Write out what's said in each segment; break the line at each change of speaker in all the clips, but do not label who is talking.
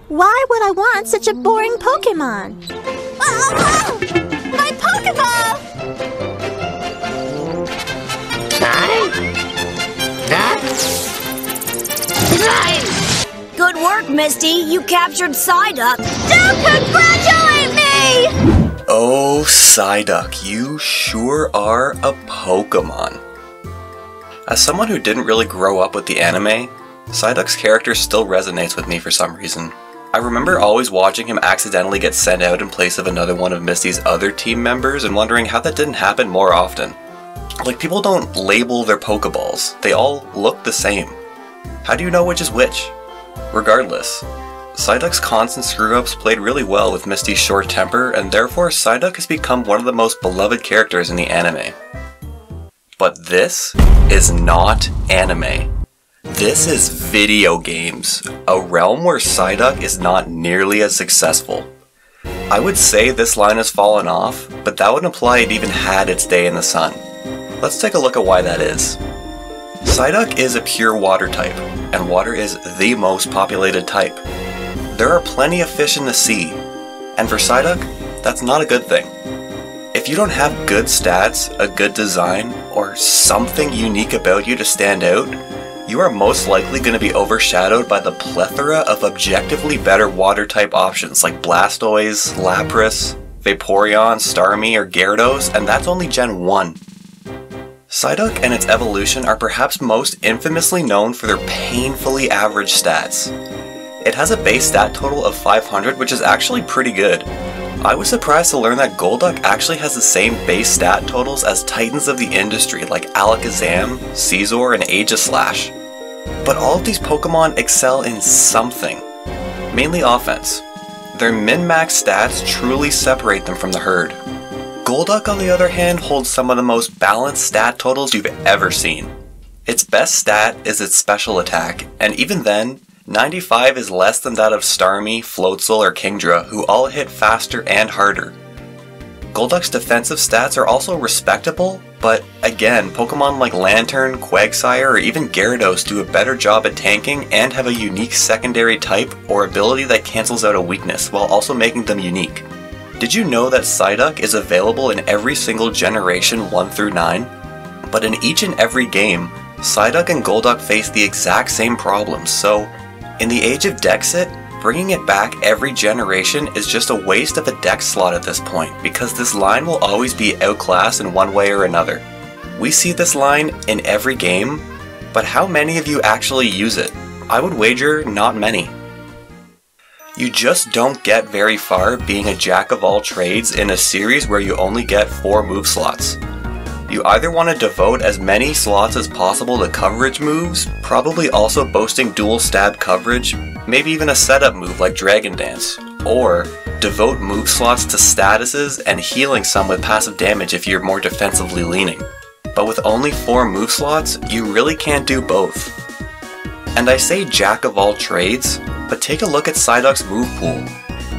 Why would I want such a boring Pokemon? Oh, my Pokeball!
Good work, Misty. You captured Psyduck.
Don't congratulate me!
Oh, Psyduck, you sure are a Pokemon. As someone who didn't really grow up with the anime, Psyduck's character still resonates with me for some reason. I remember always watching him accidentally get sent out in place of another one of Misty's other team members and wondering how that didn't happen more often. Like, people don't label their Pokeballs, they all look the same. How do you know which is which? Regardless, Psyduck's constant screw-ups played really well with Misty's short temper, and therefore Psyduck has become one of the most beloved characters in the anime. But this is not anime. This is video games, a realm where Psyduck is not nearly as successful. I would say this line has fallen off, but that would imply it even had its day in the sun. Let's take a look at why that is. Psyduck is a pure water type, and water is the most populated type. There are plenty of fish in the sea, and for Psyduck, that's not a good thing. If you don't have good stats, a good design, or something unique about you to stand out, you are most likely going to be overshadowed by the plethora of objectively better water type options like Blastoise, Lapras, Vaporeon, Starmie, or Gyarados, and that's only Gen 1. Psyduck and its evolution are perhaps most infamously known for their painfully average stats. It has a base stat total of 500, which is actually pretty good. I was surprised to learn that Golduck actually has the same base stat totals as titans of the industry like Alakazam, Scizor, and Aegislash. But all of these Pokemon excel in something, mainly offense. Their min-max stats truly separate them from the herd. Golduck, on the other hand, holds some of the most balanced stat totals you've ever seen. Its best stat is its special attack, and even then, 95 is less than that of Starmie, Floatzel, or Kingdra, who all hit faster and harder. Golduck's defensive stats are also respectable, but again, Pokemon like Lantern, Quagsire, or even Gyarados do a better job at tanking and have a unique secondary type or ability that cancels out a weakness while also making them unique. Did you know that Psyduck is available in every single generation 1 through 9? But in each and every game, Psyduck and Golduck face the exact same problems, so in the age of Dexit, bringing it back every generation is just a waste of a deck slot at this point, because this line will always be outclassed in one way or another. We see this line in every game, but how many of you actually use it? I would wager not many. You just don't get very far being a jack of all trades in a series where you only get 4 move slots. You either want to devote as many slots as possible to coverage moves, probably also boasting dual stab coverage, maybe even a setup move like Dragon Dance, or devote move slots to statuses and healing some with passive damage if you're more defensively leaning. But with only 4 move slots, you really can't do both. And I say jack of all trades, but take a look at Psyduck's move pool.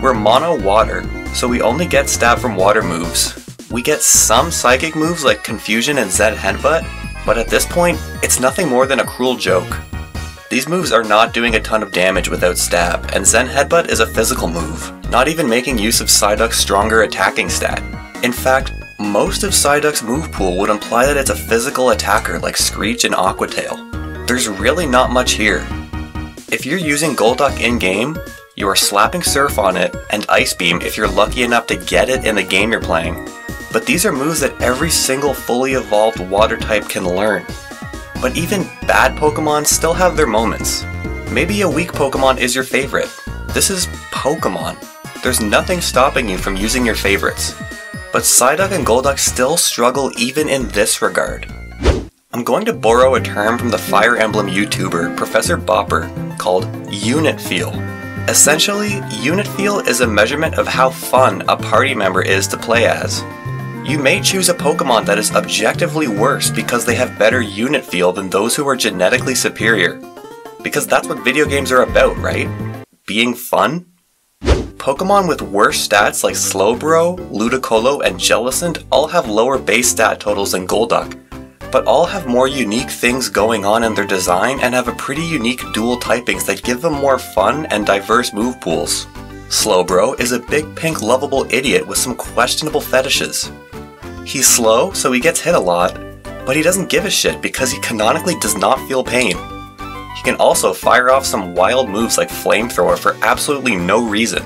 We're mono water, so we only get stab from water moves. We get some psychic moves like Confusion and Zen Headbutt, but at this point, it's nothing more than a cruel joke. These moves are not doing a ton of damage without stab, and Zen Headbutt is a physical move, not even making use of Psyduck's stronger attacking stat. In fact, most of Psyduck's move pool would imply that it's a physical attacker like Screech and Aqua Tail. There's really not much here. If you're using Golduck in-game, you are slapping Surf on it, and Ice Beam if you're lucky enough to get it in the game you're playing. But these are moves that every single fully evolved water type can learn. But even bad Pokemon still have their moments. Maybe a weak Pokemon is your favorite. This is Pokemon. There's nothing stopping you from using your favorites. But Psyduck and Golduck still struggle even in this regard. I'm going to borrow a term from the Fire Emblem YouTuber Professor Bopper called Unit Feel. Essentially, Unit Feel is a measurement of how fun a party member is to play as. You may choose a Pokemon that is objectively worse because they have better unit feel than those who are genetically superior. Because that's what video games are about, right? Being fun? Pokemon with worse stats like Slowbro, Ludicolo, and Jellicent all have lower base stat totals than Golduck, but all have more unique things going on in their design and have a pretty unique dual typings that give them more fun and diverse move pools. Slowbro is a big pink lovable idiot with some questionable fetishes. He's slow, so he gets hit a lot, but he doesn't give a shit because he canonically does not feel pain. He can also fire off some wild moves like Flamethrower for absolutely no reason.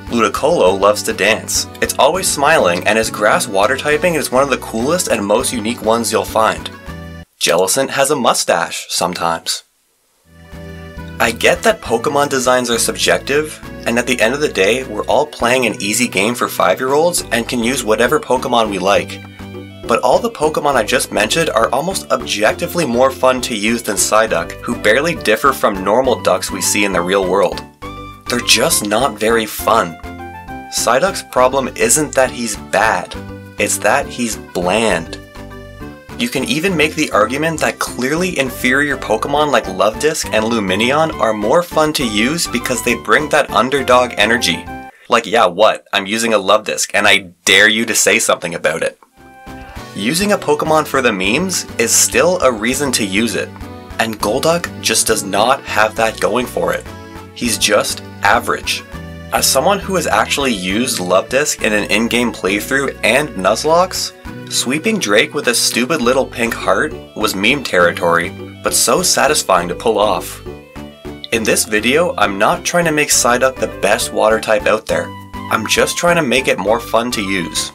Ludicolo loves to dance. It's always smiling, and his grass water typing is one of the coolest and most unique ones you'll find. Jellicent has a mustache sometimes. I get that Pokemon designs are subjective, and at the end of the day, we're all playing an easy game for 5-year-olds and can use whatever Pokemon we like. But all the Pokemon I just mentioned are almost objectively more fun to use than Psyduck, who barely differ from normal ducks we see in the real world. They're just not very fun. Psyduck's problem isn't that he's bad, it's that he's bland. You can even make the argument that clearly inferior Pokemon like Luvdisc and Lumineon are more fun to use because they bring that underdog energy. Like, yeah, what? I'm using a Luvdisc and I dare you to say something about it. Using a Pokemon for the memes is still a reason to use it, and Golduck just does not have that going for it. He's just average. As someone who has actually used Luvdisc in an in-game playthrough and Nuzlocke, sweeping Drake with a stupid little pink heart was meme territory, but so satisfying to pull off. In this video, I'm not trying to make Psyduck the best water type out there. I'm just trying to make it more fun to use.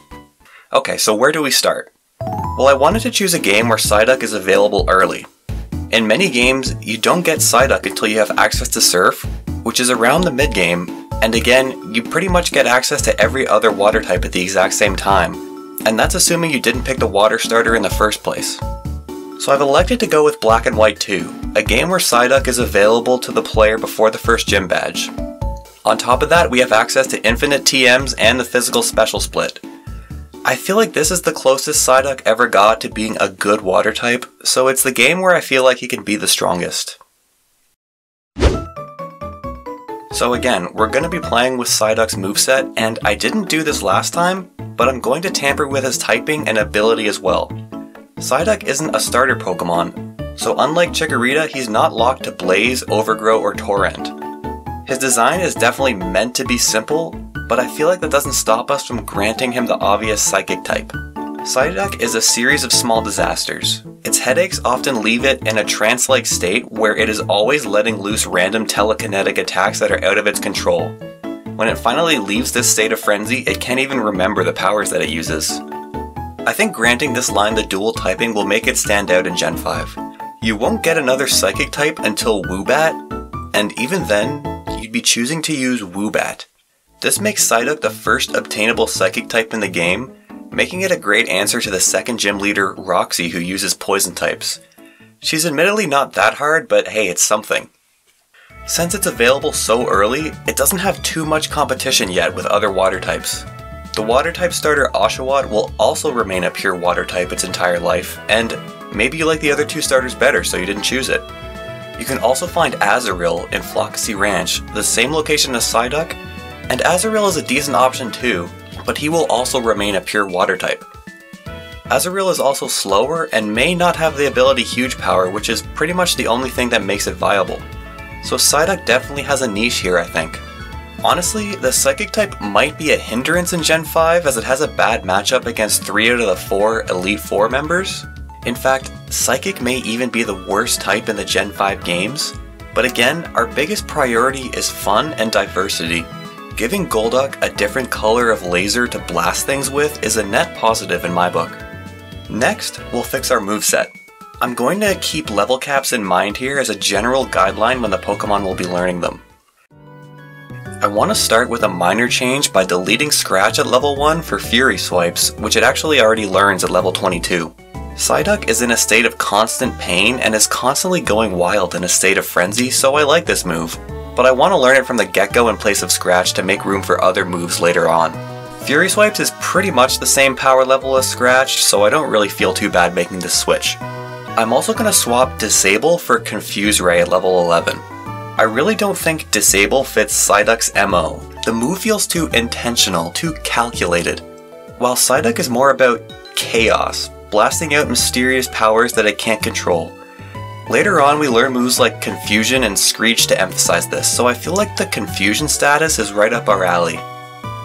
Okay, so where do we start? Well, I wanted to choose a game where Psyduck is available early. In many games, you don't get Psyduck until you have access to Surf, which is around the mid-game, and again, you pretty much get access to every other water type at the exact same time, and that's assuming you didn't pick the water starter in the first place. So I've elected to go with Black and White 2, a game where Psyduck is available to the player before the first gym badge. On top of that, we have access to infinite TMs and the physical special split. I feel like this is the closest Psyduck ever got to being a good water type, so it's the game where I feel like he can be the strongest. So again, we're going to be playing with Psyduck's moveset, and I didn't do this last time, but I'm going to tamper with his typing and ability as well. Psyduck isn't a starter Pokemon, so unlike Chikorita, he's not locked to Blaze, Overgrow, or Torrent. His design is definitely meant to be simple, but I feel like that doesn't stop us from granting him the obvious Psychic type. Psyduck is a series of small disasters. Its headaches often leave it in a trance-like state where it is always letting loose random telekinetic attacks that are out of its control. When it finally leaves this state of frenzy, it can't even remember the powers that it uses. I think granting this line the dual typing will make it stand out in Gen 5. You won't get another Psychic type until Woobat, and even then, you'd be choosing to use Woobat. This makes Psyduck the first obtainable Psychic type in the game, making it a great answer to the second gym leader, Roxy, who uses poison types. She's admittedly not that hard, but hey, it's something. Since it's available so early, it doesn't have too much competition yet with other water types. The water type starter Oshawott will also remain a pure water type its entire life, and maybe you like the other two starters better so you didn't choose it. You can also find Azurill in Floccesy Ranch, the same location as Psyduck, and Azurill is a decent option too, but he will also remain a pure water type. Azurill is also slower and may not have the ability Huge Power, which is pretty much the only thing that makes it viable. So Psyduck definitely has a niche here, I think. Honestly, the Psychic type might be a hindrance in Gen 5 as it has a bad matchup against 3 out of the 4 Elite Four members. In fact, Psychic may even be the worst type in the Gen 5 games. But again, our biggest priority is fun and diversity. Giving Golduck a different color of laser to blast things with is a net positive in my book. Next, we'll fix our moveset. I'm going to keep level caps in mind here as a general guideline when the Pokemon will be learning them. I want to start with a minor change by deleting Scratch at level 1 for Fury Swipes, which it actually already learns at level 22. Psyduck is in a state of constant pain and is constantly going wild in a state of frenzy, so I like this move. But I want to learn it from the get-go in place of Scratch to make room for other moves later on. Fury Swipes is pretty much the same power level as Scratch, so I don't really feel too bad making this switch. I'm also going to swap Disable for Confuse Ray at level 11. I really don't think Disable fits Psyduck's MO. The move feels too intentional, too calculated. While Psyduck is more about chaos, blasting out mysterious powers that it can't control. Later on, we learn moves like Confusion and Screech to emphasize this, so I feel like the Confusion status is right up our alley.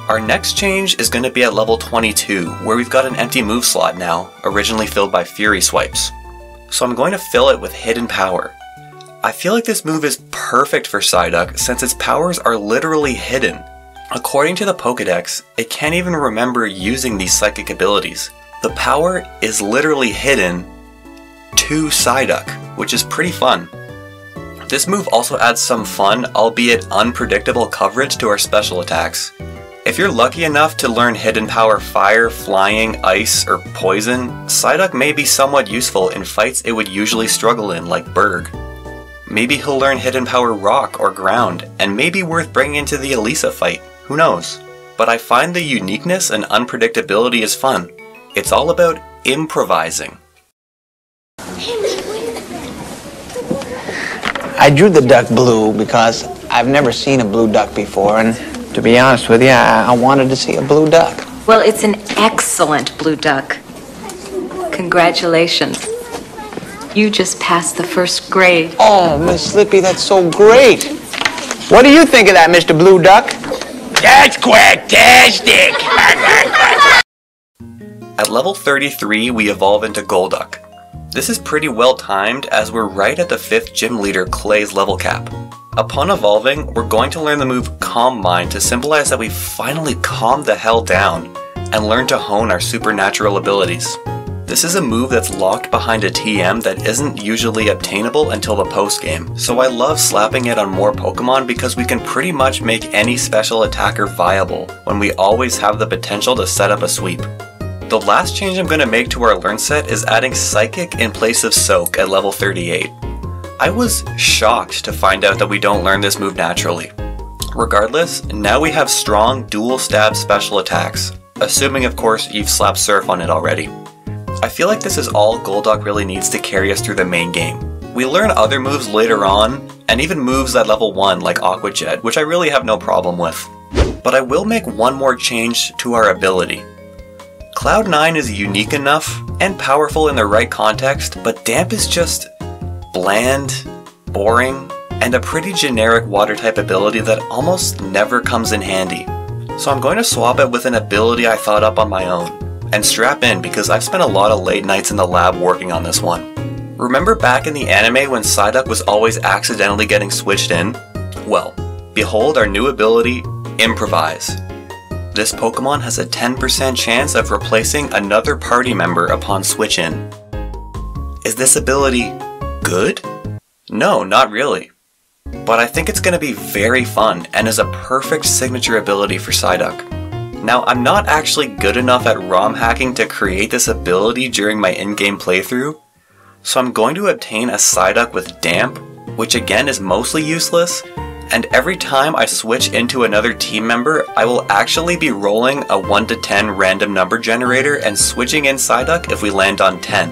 Our next change is going to be at level 22, where we've got an empty move slot now, originally filled by Fury Swipes. So I'm going to fill it with Hidden Power. I feel like this move is perfect for Psyduck since its powers are literally hidden. According to the Pokédex, it can't even remember using these psychic abilities. The power is literally hidden to Psyduck, which is pretty fun. This move also adds some fun, albeit unpredictable coverage to our special attacks. If you're lucky enough to learn Hidden Power Fire, Flying, Ice, or Poison, Psyduck may be somewhat useful in fights it would usually struggle in, like Berg. Maybe he'll learn Hidden Power Rock or Ground, and may be worth bringing into the Elisa fight, who knows? But I find the uniqueness and unpredictability is fun. It's all about improvising.
I drew the duck blue because I've never seen a blue duck before, and to be honest with you, I wanted to see a blue duck.
Well, it's an excellent blue duck. Congratulations. You just passed the first grade.
Oh, Miss Slippy, that's so great. What do you think of that, Mr. Blue Duck? That's quacktastic.
At level 33, we evolve into Golduck. This is pretty well timed as we're right at the 5th gym leader Clay's level cap. Upon evolving, we're going to learn the move Calm Mind to symbolize that we finally calmed the hell down and learn to hone our supernatural abilities. This is a move that's locked behind a TM that isn't usually obtainable until the post-game, so I love slapping it on more Pokemon because we can pretty much make any special attacker viable when we always have the potential to set up a sweep. The last change I'm going to make to our learn set is adding Psychic in place of Soak at level 38. I was shocked to find out that we don't learn this move naturally. Regardless, now we have strong dual stab special attacks, assuming of course you've slapped Surf on it already. I feel like this is all Golduck really needs to carry us through the main game. We learn other moves later on, and even moves at level 1 like Aqua Jet, which I really have no problem with. But I will make one more change to our ability. Cloud9 is unique enough and powerful in the right context, but Damp is just bland, boring, and a pretty generic water type ability that almost never comes in handy. So I'm going to swap it with an ability I thought up on my own. And strap in because I've spent a lot of late nights in the lab working on this one. Remember back in the anime when Psyduck was always accidentally getting switched in? Well, behold our new ability, Improvise. This Pokemon has a 10% chance of replacing another party member upon switch in. Is this ability good? No, not really. But I think it's going to be very fun and is a perfect signature ability for Psyduck. Now, I'm not actually good enough at ROM hacking to create this ability during my in-game playthrough, so I'm going to obtain a Psyduck with Damp, which again is mostly useless, and every time I switch into another team member, I will actually be rolling a 1 to 10 random number generator and switching in Psyduck if we land on 10.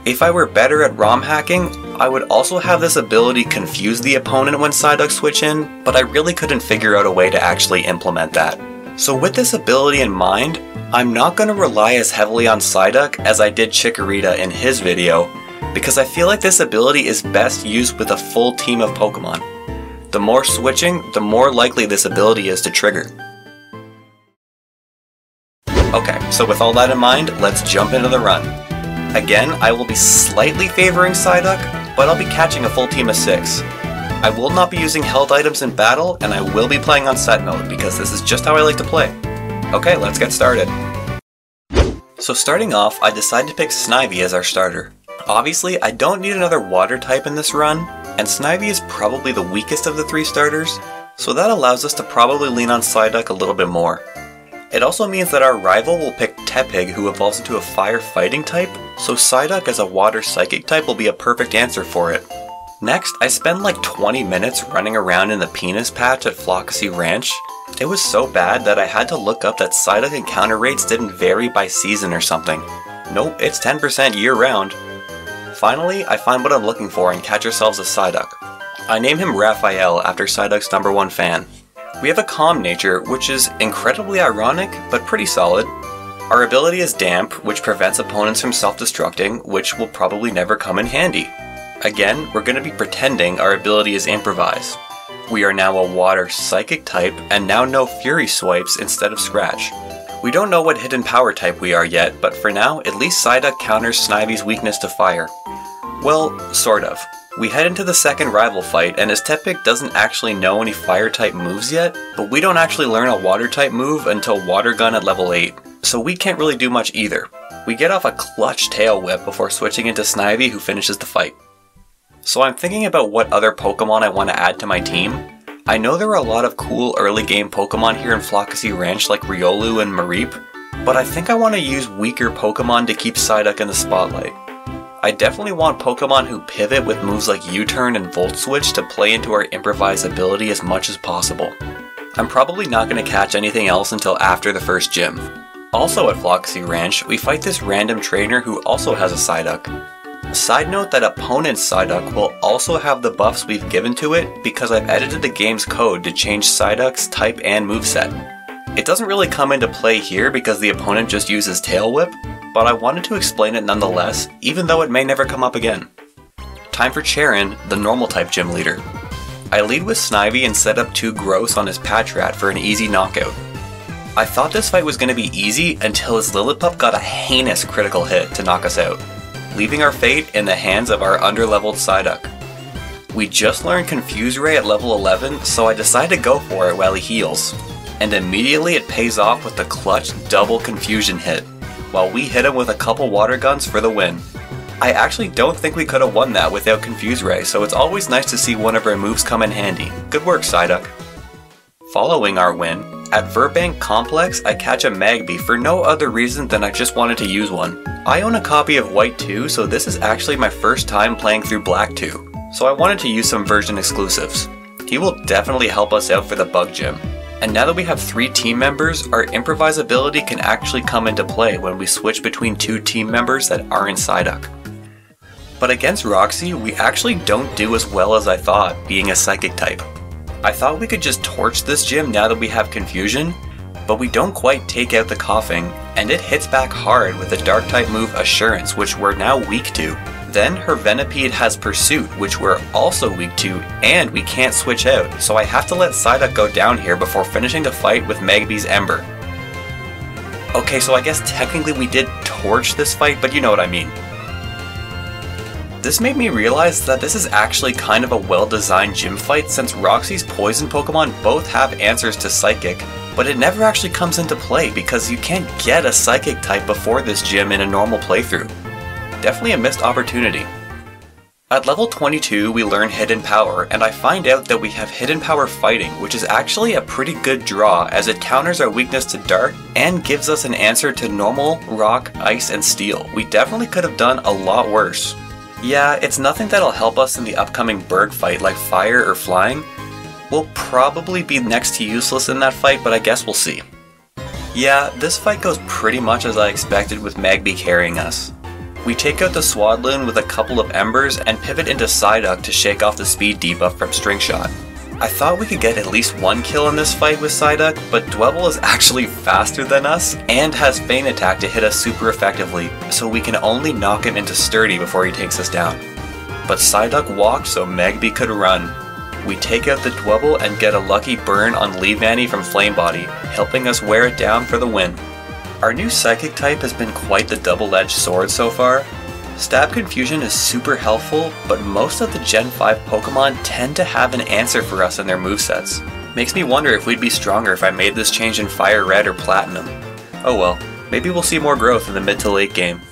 If I were better at ROM hacking, I would also have this ability confuse the opponent when Psyduck switch in, but I really couldn't figure out a way to actually implement that. So with this ability in mind, I'm not going to rely as heavily on Psyduck as I did Chikorita in his video, because I feel like this ability is best used with a full team of Pokemon. The more switching, the more likely this ability is to trigger. Okay, so with all that in mind, let's jump into the run. Again, I will be slightly favoring Psyduck, but I'll be catching a full team of 6. I will not be using held items in battle, and I will be playing on set mode, because this is just how I like to play. Okay, let's get started. So starting off, I decided to pick Snivy as our starter. Obviously, I don't need another water type in this run, and Snivy is probably the weakest of the 3 starters, so that allows us to probably lean on Psyduck a little bit more. It also means that our rival will pick Tepig, who evolves into a fire fighting type, so Psyduck as a water psychic type will be a perfect answer for it. Next, I spend like 20 minutes running around in the penis patch at Floccesy Ranch. It was so bad that I had to look up that Psyduck encounter rates didn't vary by season or something. Nope, it's 10% year-round. Finally, I find what I'm looking for and catch ourselves a Psyduck. I name him Raphael after Psyduck's #1 fan. We have a calm nature, which is incredibly ironic, but pretty solid. Our ability is Damp, which prevents opponents from self-destructing, which will probably never come in handy. Again, we're going to be pretending our ability is Improvise. We are now a Water Psychic type, and now know Fury Swipes instead of Scratch. We don't know what hidden power type we are yet, but for now, at least Psyduck counters Snivy's weakness to fire. Well, sort of. We head into the second rival fight, and as Tepig doesn't actually know any fire type moves yet, but we don't actually learn a water type move until Water Gun at level 8, so we can't really do much either. We get off a clutch tail whip before switching into Snivy, who finishes the fight. So I'm thinking about what other Pokemon I want to add to my team. I know there are a lot of cool early game Pokemon here in Floccesy Ranch like Riolu and Mareep, but I think I want to use weaker Pokemon to keep Psyduck in the spotlight. I definitely want Pokemon who pivot with moves like U-Turn and Volt Switch to play into our Improvise ability as much as possible. I'm probably not going to catch anything else until after the first gym. Also at Floccesy Ranch, we fight this random trainer who also has a Psyduck. Side note that opponent's Psyduck will also have the buffs we've given to it because I've edited the game's code to change Psyduck's type and moveset. It doesn't really come into play here because the opponent just uses Tail Whip, but I wanted to explain it nonetheless, even though it may never come up again. Time for Cheren, the normal type gym leader. I lead with Snivy and set up 2 Gross on his Patrat for an easy knockout. I thought this fight was going to be easy until his Lillipup got a heinous critical hit to knock us out, leaving our fate in the hands of our underleveled Psyduck. We just learned Confuse Ray at level 11, so I decide to go for it while he heals, and immediately it pays off with the clutch double confusion hit, while we hit him with a couple water guns for the win. I actually don't think we could have won that without Confuse Ray, so it's always nice to see one of our moves come in handy. Good work, Psyduck. Following our win, at Verbank Complex I catch a Magby for no other reason than I just wanted to use one. I own a copy of White 2, so this is actually my first time playing through Black 2, so I wanted to use some version exclusives. He will definitely help us out for the Bug Gym. And now that we have 3 team members, our Improvise ability can actually come into play when we switch between 2 team members that aren't Psyduck. But against Roxy, we actually don't do as well as I thought, being a Psychic type. I thought we could just torch this gym now that we have Confusion, but we don't quite take out the Coughing, and it hits back hard with the Dark type move Assurance, which we're now weak to. Then her Venipede has Pursuit, which we're also weak to, and we can't switch out, so I have to let Psyduck go down here before finishing the fight with Magby's Ember. Okay, so I guess technically we did torch this fight, but you know what I mean. This made me realize that this is actually kind of a well-designed gym fight since Roxy's Poison Pokemon both have answers to Psychic, but it never actually comes into play because you can't get a Psychic type before this gym in a normal playthrough. Definitely a missed opportunity. At level 22 we learn Hidden Power, and I find out that we have Hidden Power Fighting, which is actually a pretty good draw as it counters our weakness to Dark and gives us an answer to Normal, Rock, Ice, and Steel. We definitely could have done a lot worse. Yeah, it's nothing that'll help us in the upcoming bird fight like Fire or Flying. We'll probably be next to useless in that fight, but I guess we'll see. Yeah, this fight goes pretty much as I expected with Magby carrying us. We take out the Swadloon with a couple of Embers and pivot into Psyduck to shake off the speed debuff from String Shot. I thought we could get at least 1 kill in this fight with Psyduck, but Dwebble is actually faster than us and has Feint Attack to hit us super effectively, so we can only knock him into Sturdy before he takes us down. But Psyduck walked so Magby could run. We take out the Dwebble and get a lucky burn on Leavanny from Flame Body, helping us wear it down for the win. Our new Psychic type has been quite the double-edged sword so far. Stab Confusion is super helpful, but most of the Gen 5 Pokemon tend to have an answer for us in their movesets. Makes me wonder if we'd be stronger if I made this change in Fire Red or Platinum. Oh well, maybe we'll see more growth in the mid to late game.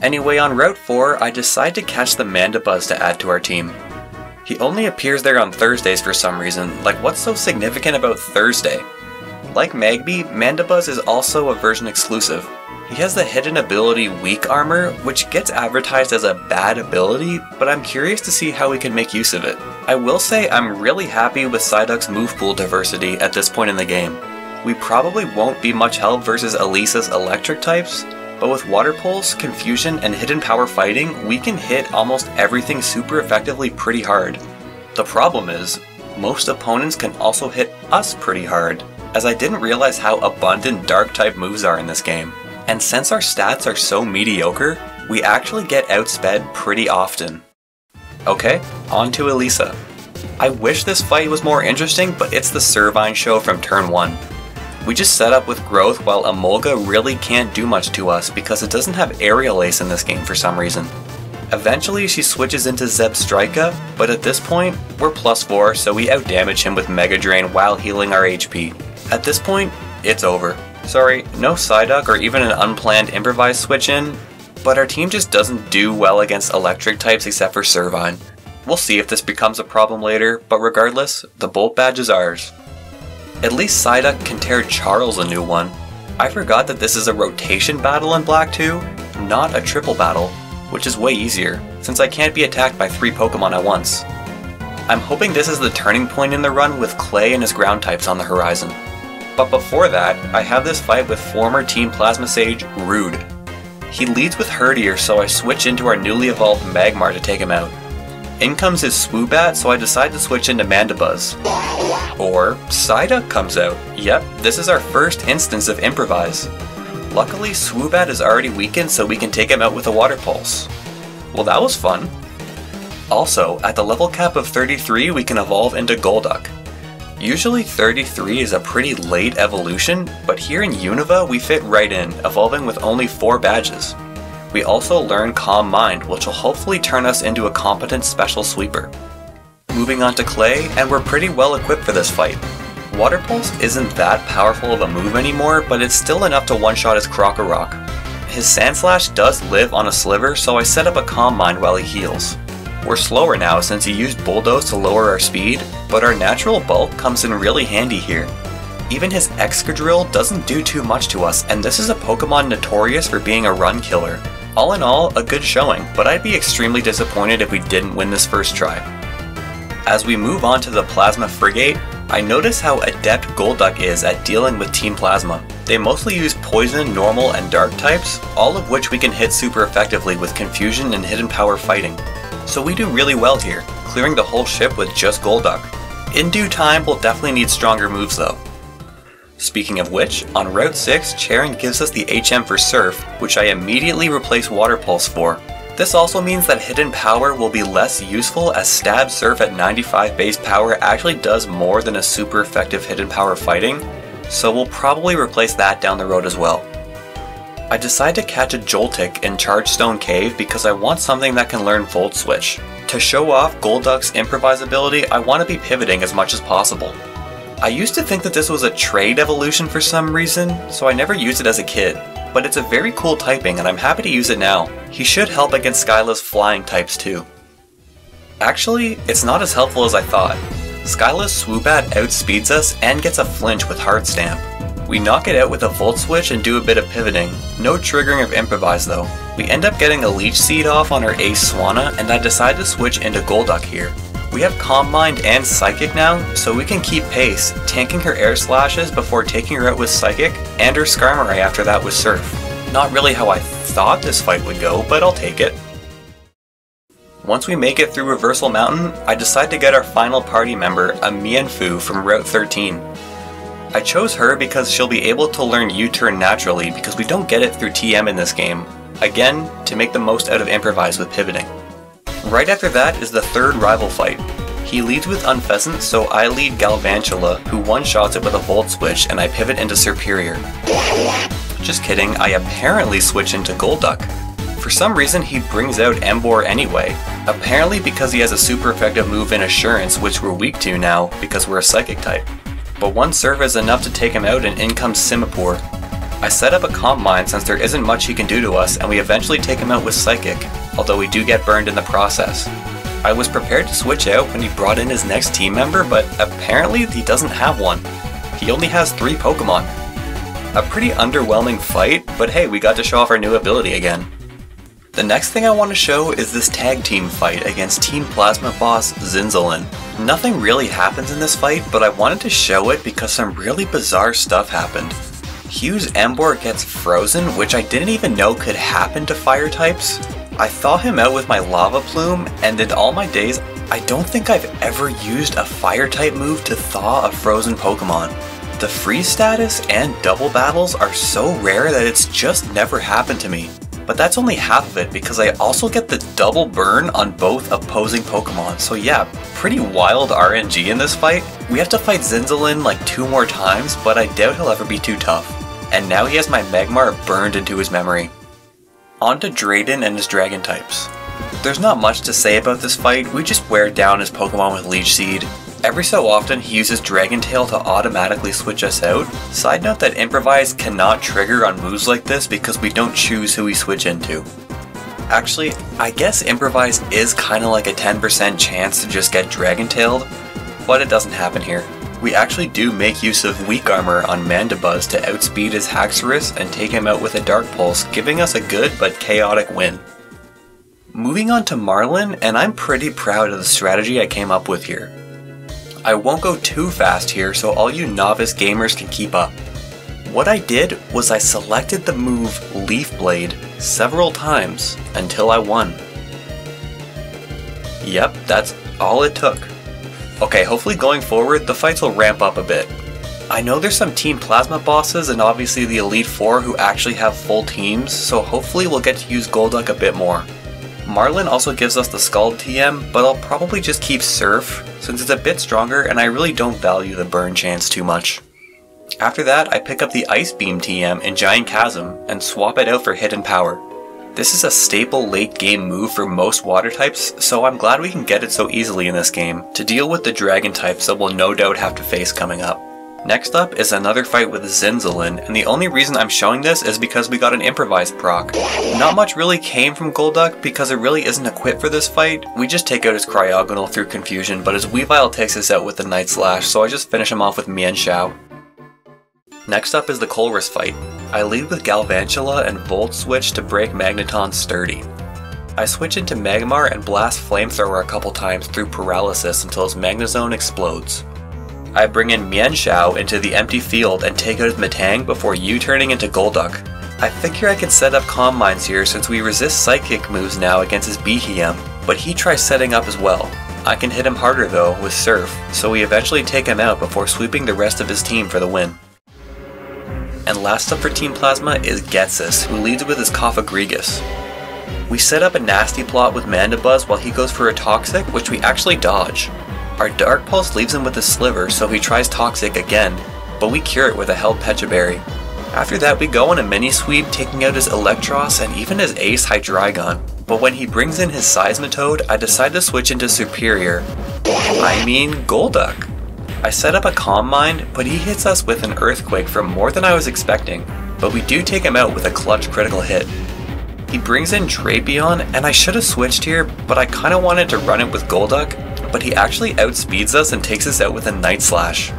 Anyway, on Route 4, I decide to catch the Mandibuzz to add to our team. He only appears there on Thursdays for some reason, like what's so significant about Thursday? Like Magby, Mandibuzz is also a version exclusive. He has the hidden ability Weak Armor, which gets advertised as a bad ability, but I'm curious to see how we can make use of it. I will say I'm really happy with Psyduck's move pool diversity at this point in the game. We probably won't be much help versus Elisa's electric types, but with Water Pulse, Confusion, and Hidden Power Fighting, we can hit almost everything super effectively pretty hard. The problem is, most opponents can also hit us pretty hard, as I didn't realize how abundant Dark type moves are in this game. And since our stats are so mediocre, we actually get outsped pretty often. Okay, on to Elisa. I wish this fight was more interesting, but it's the Servine show from turn 1. We just set up with growth while Emolga really can't do much to us because it doesn't have Aerial Ace in this game for some reason. Eventually she switches into Zebstrika, but at this point, we're +4 so we outdamage him with Mega Drain while healing our HP. At this point, it's over. Sorry, no Psyduck or even an unplanned improvise switch in, but our team just doesn't do well against electric types except for Servine. We'll see if this becomes a problem later, but regardless, the Bolt badge is ours. At least Psyduck can tear Charles a new one. I forgot that this is a rotation battle in Black 2, not a triple battle, which is way easier, since I can't be attacked by 3 Pokemon at once. I'm hoping this is the turning point in the run with Clay and his ground types on the horizon. But before that, I have this fight with former Team Plasma Sage, Rude. He leads with Herdier, so I switch into our newly evolved Magmar to take him out. In comes his Swoobat, so I decide to switch into Mandibuzz. Or Psyduck comes out. Yep, this is our first instance of Improvise. Luckily, Swoobat is already weakened, so we can take him out with a Water Pulse. Well, that was fun. Also, at the level cap of 33, we can evolve into Golduck. Usually 33 is a pretty late evolution, but here in Unova we fit right in, evolving with only 4 badges. We also learn Calm Mind, which will hopefully turn us into a competent special sweeper. Moving on to Clay, and we're pretty well equipped for this fight. Water Pulse isn't that powerful of a move anymore, but it's still enough to one-shot his Crocorock. His Sandslash does live on a sliver, so I set up a Calm Mind while he heals. We're slower now since he used Bulldoze to lower our speed, but our natural bulk comes in really handy here. Even his Excadrill doesn't do too much to us, and this is a Pokemon notorious for being a run killer. All in all, a good showing, but I'd be extremely disappointed if we didn't win this first try. As we move on to the Plasma Frigate, I notice how adept Golduck is at dealing with Team Plasma. They mostly use Poison, Normal, and Dark types, all of which we can hit super effectively with Confusion and Hidden Power fighting. So we do really well here, clearing the whole ship with just Golduck. In due time, we'll definitely need stronger moves though. Speaking of which, on Route 6, Cheren gives us the HM for Surf, which I immediately replace Water Pulse for. This also means that Hidden Power will be less useful as Stab Surf at 95 base power actually does more than a super effective Hidden Power fighting, so we'll probably replace that down the road as well. I decide to catch a Joltik in Chargestone Cave because I want something that can learn Volt Switch. To show off Golduck's Improvise ability, I want to be pivoting as much as possible. I used to think that this was a trade evolution for some reason, so I never used it as a kid, but it's a very cool typing and I'm happy to use it now. He should help against Skyla's flying types too. Actually, it's not as helpful as I thought. Skyla's Swoobat outspeeds us and gets a flinch with Heart Stamp. We knock it out with a Volt Switch and do a bit of pivoting. No triggering of Improvise though. We end up getting a Leech Seed off on our Ace Swanna, and I decide to switch into Golduck here. We have Calm Mind and Psychic now, so we can keep pace, tanking her Air Slashes before taking her out with Psychic, and her Skarmory after that with Surf. Not really how I thought this fight would go, but I'll take it. Once we make it through Reversal Mountain, I decide to get our final party member, a Mienfoo from Route 13. I chose her because she'll be able to learn U-turn naturally because we don't get it through TM in this game. Again, to make the most out of Improvise with pivoting. Right after that is the third rival fight. He leads with Unpheasant, so I lead Galvantula, who one-shots it with a Volt Switch, and I pivot into Serperior. Just kidding, I apparently switch into Golduck. For some reason, he brings out Emboar anyway, apparently because he has a super effective move in Assurance, which we're weak to now because we're a Psychic type. But one serve is enough to take him out, and in comes Simipour. I set up a Calm Mind since there isn't much he can do to us, and we eventually take him out with Psychic, although we do get burned in the process. I was prepared to switch out when he brought in his next team member, but apparently he doesn't have one. He only has 3 Pokemon. A pretty underwhelming fight, but hey, we got to show off our new ability again. The next thing I want to show is this tag team fight against Team Plasma boss Zinzolin. Nothing really happens in this fight, but I wanted to show it because some really bizarre stuff happened. Hugh's Emboar gets frozen, which I didn't even know could happen to fire types. I thaw him out with my Lava Plume, and in all my days, I don't think I've ever used a fire type move to thaw a frozen Pokemon. The freeze status and double battles are so rare that it's just never happened to me. But that's only half of it because I also get the double burn on both opposing Pokemon, so yeah, pretty wild RNG in this fight. We have to fight Zinzalin like 2 more times, but I doubt he'll ever be too tough. And now he has my Magmar burned into his memory. On to Drayden and his Dragon types. There's not much to say about this fight, we just wear down his Pokemon with Leech Seed. Every so often he uses Dragon Tail to automatically switch us out. Side note that Improvise cannot trigger on moves like this because we don't choose who we switch into. Actually, I guess Improvise is kinda like a 10% chance to just get Dragon Tailed, but it doesn't happen here. We actually do make use of Weak Armor on Mandibuzz to outspeed his Haxorus and take him out with a Dark Pulse, giving us a good but chaotic win. Moving on to Marlin, and I'm pretty proud of the strategy I came up with here. I won't go too fast here so all you novice gamers can keep up. What I did was I selected the move Leaf Blade several times until I won. Yep, that's all it took. Okay, hopefully going forward the fights will ramp up a bit. I know there's some Team Plasma bosses and obviously the Elite Four who actually have full teams, so hopefully we'll get to use Golduck a bit more. Marlin also gives us the Scald TM, but I'll probably just keep Surf, since it's a bit stronger and I really don't value the burn chance too much. After that, I pick up the Ice Beam TM in Giant Chasm and swap it out for Hidden Power. This is a staple late game move for most water types, so I'm glad we can get it so easily in this game to deal with the dragon types that we'll no doubt have to face coming up. Next up is another fight with Zinzalin, and the only reason I'm showing this is because we got an improvised proc. Not much really came from Golduck because it really isn't equipped for this fight. We just take out his Cryogonal through confusion, but his Weavile takes us out with the Night Slash, so I just finish him off with Mienshao. Next up is the Colress fight. I lead with Galvantula and Volt Switch to break Magneton sturdy. I switch into Magmar and blast Flamethrower a couple times through Paralysis until his Magnezone explodes. I bring in Mienshao into the empty field and take out his Metang before U-turning into Golduck. I figure I could set up Calm Minds here since we resist Psychic moves now against his Behem, but he tries setting up as well. I can hit him harder though with Surf, so we eventually take him out before sweeping the rest of his team for the win. And last up for Team Plasma is Ghetsis, who leads with his Cofagrigus. We set up a nasty plot with Mandibuzz while he goes for a Toxic, which we actually dodge. Our Dark Pulse leaves him with a Sliver, so he tries Toxic again, but we cure it with a held Pecha Berry. After that we go on a mini sweep, taking out his Electros and even his Ace Hydreigon. But when he brings in his Seismitoad, I decide to switch into Superior. I mean Golduck. I set up a Calm Mind, but he hits us with an Earthquake for more than I was expecting, but we do take him out with a clutch critical hit. He brings in Drapion, and I should have switched here, but I kinda wanted to run it with Golduck, but he actually outspeeds us and takes us out with a Night Slash.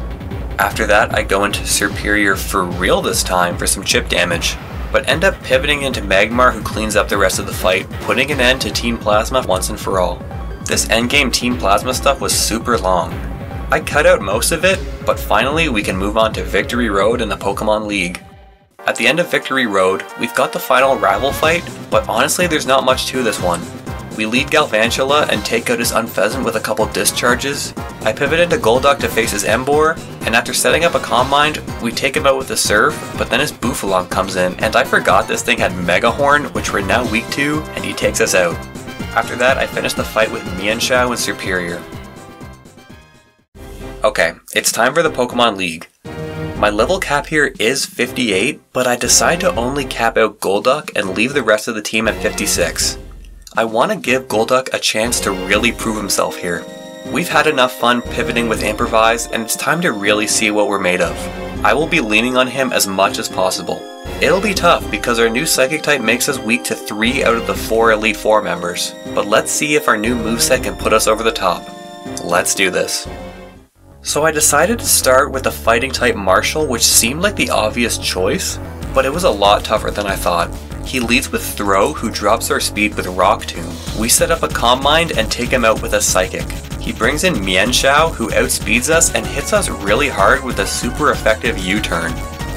After that, I go into Superior for real this time for some chip damage, but end up pivoting into Magmar who cleans up the rest of the fight, putting an end to Team Plasma once and for all. This endgame Team Plasma stuff was super long. I cut out most of it, but finally we can move on to Victory Road in the Pokemon League. At the end of Victory Road, we've got the final rival fight, but honestly there's not much to this one. We lead Galvantula and take out his Unfezant with a couple discharges. I pivot into Golduck to face his Emboar, and after setting up a Calm Mind, we take him out with a Surf, but then his Bouffalant comes in, and I forgot this thing had Mega Horn, which we're now weak to, and he takes us out. After that, I finish the fight with Mienshao and Superior. Okay, it's time for the Pokemon League. My level cap here is 58, but I decide to only cap out Golduck and leave the rest of the team at 56. I want to give Golduck a chance to really prove himself here. We've had enough fun pivoting with Improvise, and it's time to really see what we're made of. I will be leaning on him as much as possible. It'll be tough because our new Psychic type makes us weak to 3 out of the 4 Elite Four members, but let's see if our new moveset can put us over the top. Let's do this. So I decided to start with the Fighting type Marshall, which seemed like the obvious choice, but it was a lot tougher than I thought. He leads with Throw, who drops our speed with Rock Tomb. We set up a Calm Mind and take him out with a Psychic. He brings in Mienshao, who outspeeds us and hits us really hard with a super effective U-turn.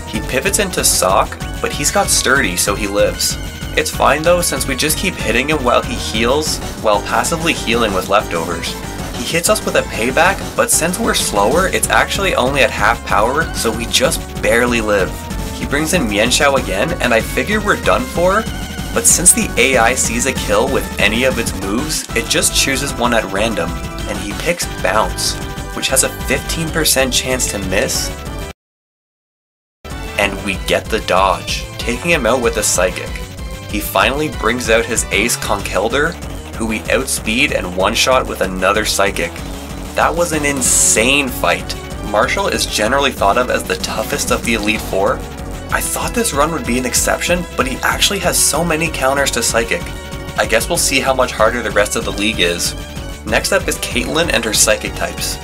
He pivots into Sock, but he's got Sturdy, so he lives. It's fine though, since we just keep hitting him while he heals, while passively healing with leftovers. He hits us with a payback, but since we're slower, it's actually only at half power, so we just barely live. He brings in Mienshao again, and I figure we're done for, but since the AI sees a kill with any of its moves, it just chooses one at random, and he picks Bounce, which has a 15% chance to miss, and we get the dodge, taking him out with a Psychic. He finally brings out his ace Conkeldurr, who we outspeed and one-shot with another Psychic. That was an insane fight. Marshall is generally thought of as the toughest of the Elite Four. I thought this run would be an exception, but he actually has so many counters to Psychic. I guess we'll see how much harder the rest of the league is. Next up is Caitlyn and her Psychic types.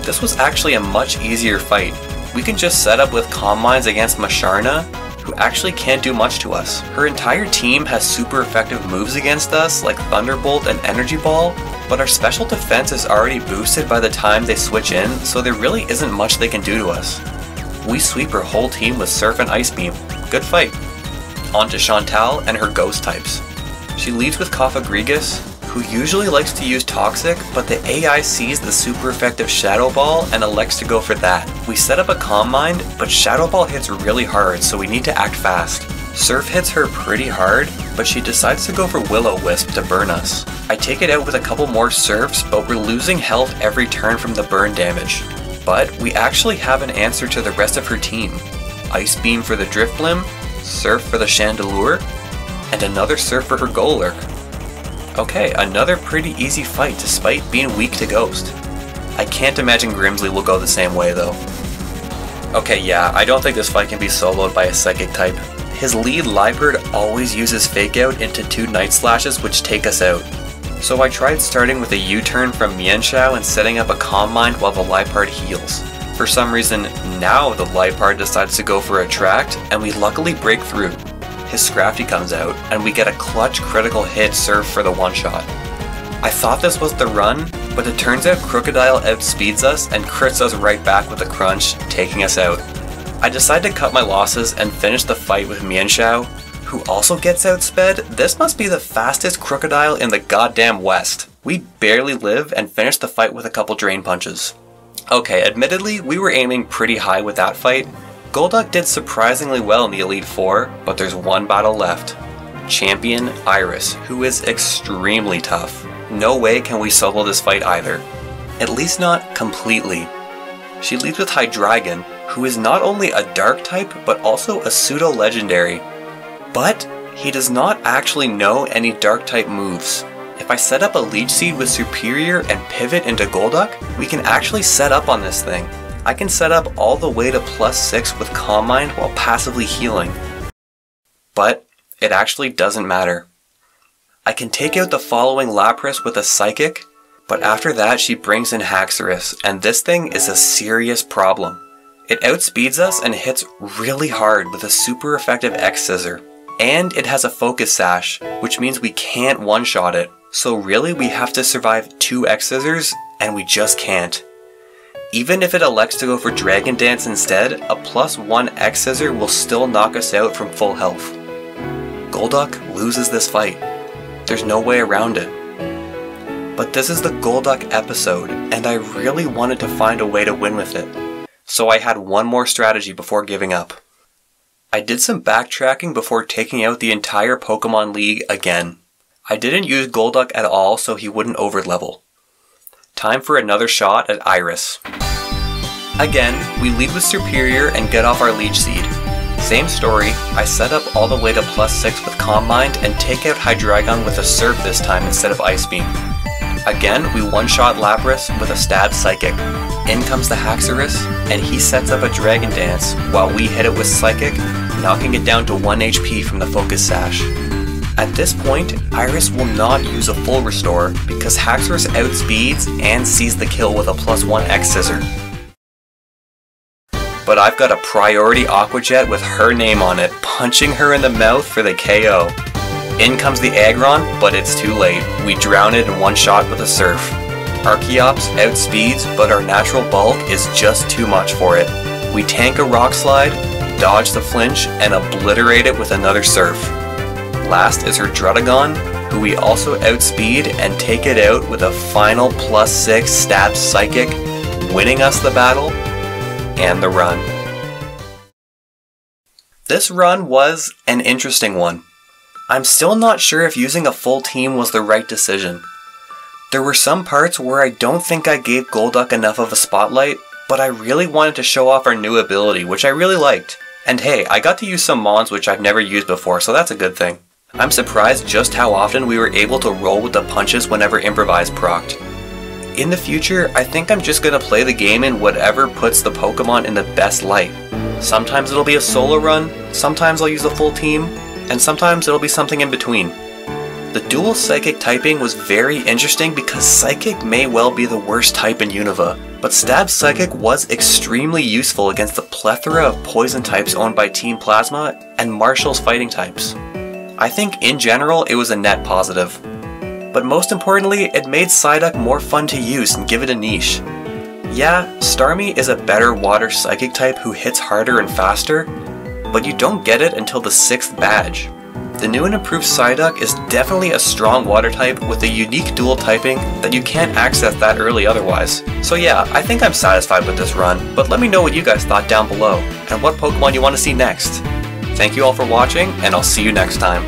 This was actually a much easier fight. We can just set up with Calm Minds against Masharna, who actually can't do much to us. Her entire team has super effective moves against us, like Thunderbolt and Energy Ball, but our special defense is already boosted by the time they switch in, so there really isn't much they can do to us. We sweep her whole team with Surf and Ice Beam. Good fight. On to Chantal and her ghost types. She leads with Cofagrigus, who usually likes to use Toxic, but the AI sees the super effective Shadow Ball and elects to go for that. We set up a Calm Mind, but Shadow Ball hits really hard, so we need to act fast. Surf hits her pretty hard, but she decides to go for Will-O-Wisp to burn us. I take it out with a couple more Surfs, but we're losing health every turn from the burn damage. But we actually have an answer to the rest of her team. Ice Beam for the Drifblim, Surf for the Chandelure, and another Surf for her Golurk. Okay, another pretty easy fight despite being weak to Ghost. I can't imagine Grimsley will go the same way though. Okay, yeah, I don't think this fight can be soloed by a Psychic type. His lead Liepard always uses Fake Out into 2 Night Slashes which take us out. So I tried starting with a U-turn from Mienshao and setting up a Calm Mind while the Liepard heals. For some reason, now the Liepard decides to go for Attract, and we luckily break through. His Scrafty comes out, and we get a clutch critical hit Surf for the one-shot. I thought this was the run, but it turns out Crocodile outspeeds us and crits us right back with a Crunch, taking us out. I decide to cut my losses and finish the fight with Mienshao, who also gets outsped. This must be the fastest Crocodile in the goddamn West. We barely live and finish the fight with a couple Drain Punches. Okay, admittedly, we were aiming pretty high with that fight. Golduck did surprisingly well in the Elite Four, but there's one battle left. Champion Iris, who is extremely tough. No way can we solo this fight either. At least not completely. She leads with Hydreigon, who is not only a Dark type, but also a pseudo-legendary. But he does not actually know any Dark type moves. If I set up a Leech Seed with Superior and pivot into Golduck, we can actually set up on this thing. I can set up all the way to +6 with Calm Mind while passively healing. But it actually doesn't matter. I can take out the following Lapras with a Psychic, but after that she brings in Haxorus, and this thing is a serious problem. It outspeeds us and hits really hard with a super effective X-Scissor. And it has a Focus Sash, which means we can't one-shot it. So really we have to survive 2 X-Scissors, and we just can't. Even if it elects to go for Dragon Dance instead, a +1 X-Scissor will still knock us out from full health. Golduck loses this fight. There's no way around it. But this is the Golduck episode, and I really wanted to find a way to win with it. So I had one more strategy before giving up. I did some backtracking before taking out the entire Pokemon League again. I didn't use Golduck at all so he wouldn't overlevel. Time for another shot at Iris. Again, we lead with Superior and get off our Leech Seed. Same story, I set up all the way to +6 with Calm Mind and take out Hydreigon with a Surf this time instead of Ice Beam. Again, we one-shot Lapras with a Stab Psychic. In comes the Haxorus, and he sets up a Dragon Dance while we hit it with Psychic, knocking it down to 1 HP from the Focus Sash. At this point, Iris will not use a full restore because Haxorus outspeeds and sees the kill with a +1 X-Scissor. But I've got a priority Aqua Jet with her name on it, punching her in the mouth for the KO. In comes the Aggron, but it's too late. We drown it in one shot with a Surf. Archeops outspeeds, but our natural bulk is just too much for it. We tank a Rock Slide, dodge the flinch, and obliterate it with another Surf. Last is her Druddigon, who we also outspeed and take it out with a final +6 stab psychic, winning us the battle and the run. This run was an interesting one. I'm still not sure if using a full team was the right decision. There were some parts where I don't think I gave Golduck enough of a spotlight, but I really wanted to show off our new ability, which I really liked. And hey, I got to use some mons which I've never used before, so that's a good thing. I'm surprised just how often we were able to roll with the punches whenever Improvise procced. In the future, I think I'm just gonna play the game in whatever puts the Pokemon in the best light. Sometimes it'll be a solo run, sometimes I'll use a full team, and sometimes it'll be something in between. The dual Psychic typing was very interesting because Psychic may well be the worst type in Unova, but Stab Psychic was extremely useful against the plethora of poison types owned by Team Plasma and Marshall's fighting types. I think in general it was a net positive. But most importantly, it made Psyduck more fun to use and give it a niche. Yeah, Starmie is a better water Psychic type who hits harder and faster, but you don't get it until the 6th badge. The new and improved Psyduck is definitely a strong water type with a unique dual typing that you can't access that early otherwise. So yeah, I think I'm satisfied with this run, but let me know what you guys thought down below, and what Pokemon you want to see next. Thank you all for watching, and I'll see you next time.